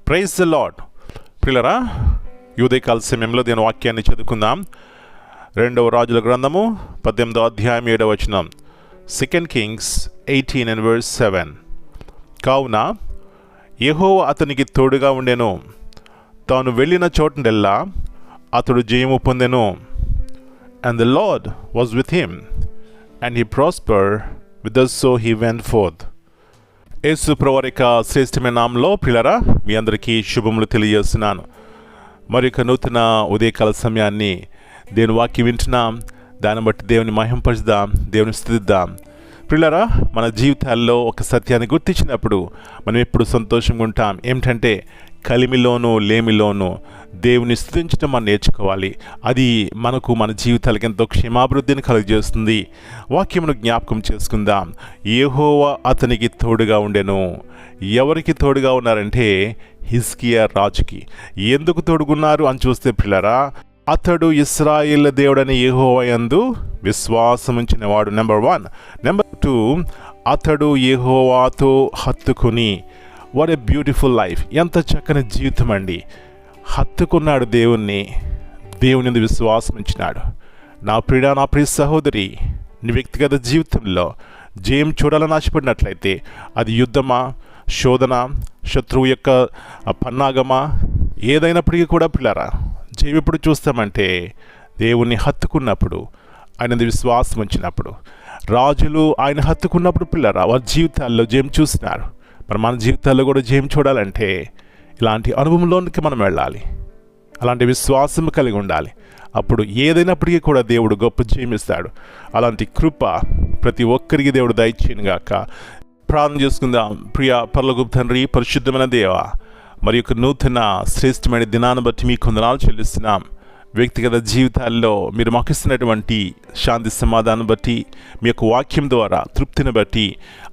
Praise the lord. ప్రియులరా, ఉదయకాల సమయంలో దీని వాక్యాన్ని చదువుకుందాం. 2వ రాజుల గ్రంథము 18వ అధ్యాయం 7వ వచనం. 2 Kings 18:7. కావున యెహోవా అతనికి తోడుగా ఉండెను, తాను వెళ్ళిన చోటనెల్లా అతడు జయము పొందెను. And the Lord was with him, and he prospered whitherso he went forth. యేసు ప్రభువారి యొక్క శ్రేష్టమైన నామములో ప్రియులారా, మీ అందరికీ శుభములు తెలియజేస్తున్నాను. మరి యొక్క నూతన ఉదయకాల సమయాన్ని దేవుని వాక్యం వింటున్నాం. దాన్ని బట్టి దేవుని మహింపరుద్దాం, దేవుని స్తుతిద్దాం. ప్రియులారా, మన జీవితాల్లో ఒక సత్యాన్ని గుర్తించినప్పుడు మనం ఎప్పుడు సంతోషంగా ఉంటాం. ఏమిటంటే కలిమిలోనూ లేమిలోనూ దేవుని స్తుతించడం మనం నేర్చుకోవాలి. అది మనకు మన జీవితాలకు ఎంతో క్షేమాభివృద్ధిని కలుగజేస్తుంది. వాక్యమును జ్ఞాపకం చేసుకుందాం. యెహోవా అతనికి తోడుగా ఉండెను. ఎవరికి తోడుగా ఉన్నారంటే హిజ్కియా రాజుకి. ఎందుకు తోడుగున్నారు అని చూస్తే ప్రియులారా, అతడు ఇశ్రాయేలు దేవుడని యెహోవా యందు విశ్వాసం ఉంచినవాడు. నెంబర్ 1. నెంబర్ 2, అతడు యెహోవాతో హత్తుకుని. What a beautiful life! ఎంత చక్కని జీవితం అండి. హత్తుకున్నాడు దేవుణ్ణి, దేవుని యందు విశ్వాసం ఉంచినాడు. నా ప్రియ సహోదరి, నీ వ్యక్తిగత జీవితంలో జయం చూడాలని ఆశపడినట్లయితే అది యుద్ధమా, శోధన, శత్రువు యొక్క పన్నాగమా, ఏదైనప్పటికీ కూడా పిల్లరా, జయం ఎప్పుడు చూస్తామంటే దేవుణ్ణి హత్తుకున్నప్పుడు, ఆయన విశ్వాసం ఉంచినప్పుడు. రాజులు ఆయన హత్తుకున్నప్పుడు పిల్లరా వారి జీవితాల్లో జయం చూసినారు. మరి మన జీవితాల్లో కూడా జయం చూడాలంటే ఇలాంటి అనుభవంలోనికి మనం వెళ్ళాలి. అలాంటి విశ్వాసం కలిగి ఉండాలి. అప్పుడు ఏదైనప్పటికీ కూడా దేవుడు గొప్ప జయమిస్తాడు. అలాంటి కృప ప్రతి ఒక్కరికి దేవుడు దయచేయనుగాక. ప్రార్థన చేసుకుందాం. ప్రియ పరలోకపు తండ్రి, పరిశుద్ధమైన దేవ, మరి యొక్క నూతన శ్రేష్టమైన దినాన్ని బట్టి మీకు వందనాలు చెల్లిస్తున్నాం. వ్యక్తిగత జీవితాల్లో మీరు మాకు ఇస్తున్నటువంటి శాంతి సమాధానం బట్టి, మీ యొక్క వాక్యం ద్వారా తృప్తిని బట్టి,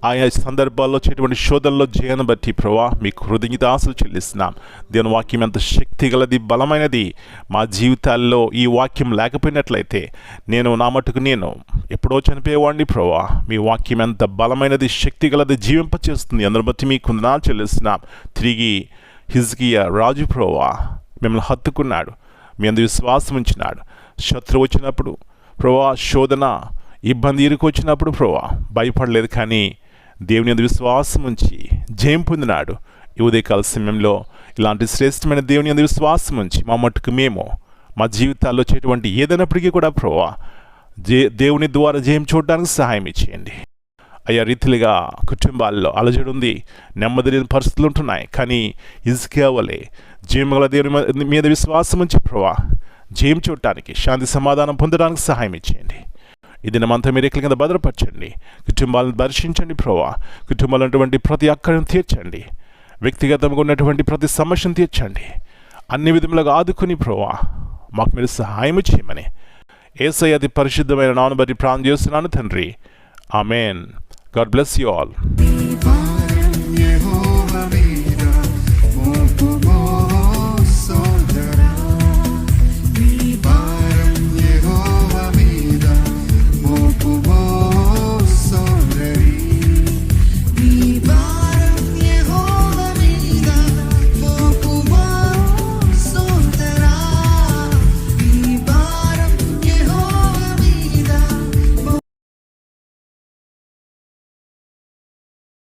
ఆయా సందర్భాల్లో వచ్చేటువంటి శోధనలో జయాన్ని బట్టి ప్రభా మీకు కృతజ్ఞతాస్తుతులు చెల్లిస్తున్నాం. దేవుని వాక్యం ఎంత శక్తి గలది, బలమైనది. మా జీవితాల్లో ఈ వాక్యం లేకపోయినట్లయితే నా మట్టుకు నేను ఎప్పుడో చనిపోయేవాడిని ప్రభా. మీ వాక్యం ఎంత బలమైనది, శక్తి గలది, జీవింపచేస్తుంది. అందరి బట్టి మీకు వందనాలు చెల్లిస్తున్నాం. తిరిగి హిజ్కియా రాజు ప్రభా మిమ్మల్ని హత్తుకున్నాడు, మీ అందు విశ్వాసం ఉంచినాడు. శత్రువు వచ్చినప్పుడు ప్రభా, శోధన, ఇబ్బంది ఇరుకు వచ్చినప్పుడు ప్రభా భయపడలేదు, కానీ దేవుని అందు విశ్వాసం ఉంచి జయం పొందినాడు. ఈ ఉదయకాల సమయంలో ఇలాంటి శ్రేష్టమైన దేవుని అందు విశ్వాసం ఉంచి మా మట్టుకు మేము మా జీవితాల్లో వచ్చేటువంటి ఏదైనప్పటికీ కూడా ప్రభా దేవుని ద్వారా జయం చూడడానికి సహాయం ఇచ్చేయండి. అయ్యా, రీతిలుగా కుటుంబాల్లో అలజడి ఉంది, నెమ్మది లేని పరిస్థితులు ఉంటున్నాయి. కానీ హిజ్కియా వలె జయముగల దేవుని మీద విశ్వాసం ఉంచి ప్రభా జయం చూడటానికి, శాంతి సమాధానం పొందడానికి సహాయం ఇచ్చేయండి. ఈ దినమంతా మీరు ఎక్కల కింద భద్రపరచండి. కుటుంబాలను దర్శించండి ప్రభా. కుటుంబాలు ఉన్నటువంటి ప్రతి అక్కడిని తీర్చండి. వ్యక్తిగతంగా ఉన్నటువంటి ప్రతి సమస్యను తీర్చండి. అన్ని విధములుగా ఆదుకుని ప్రభా మాకు మీరు సహాయం చేయమని యేసయ్య అతి పరిశుద్ధమైన నామమును బట్టి ప్రార్థన చేస్తున్నాను తండ్రి. Amen. God bless you all.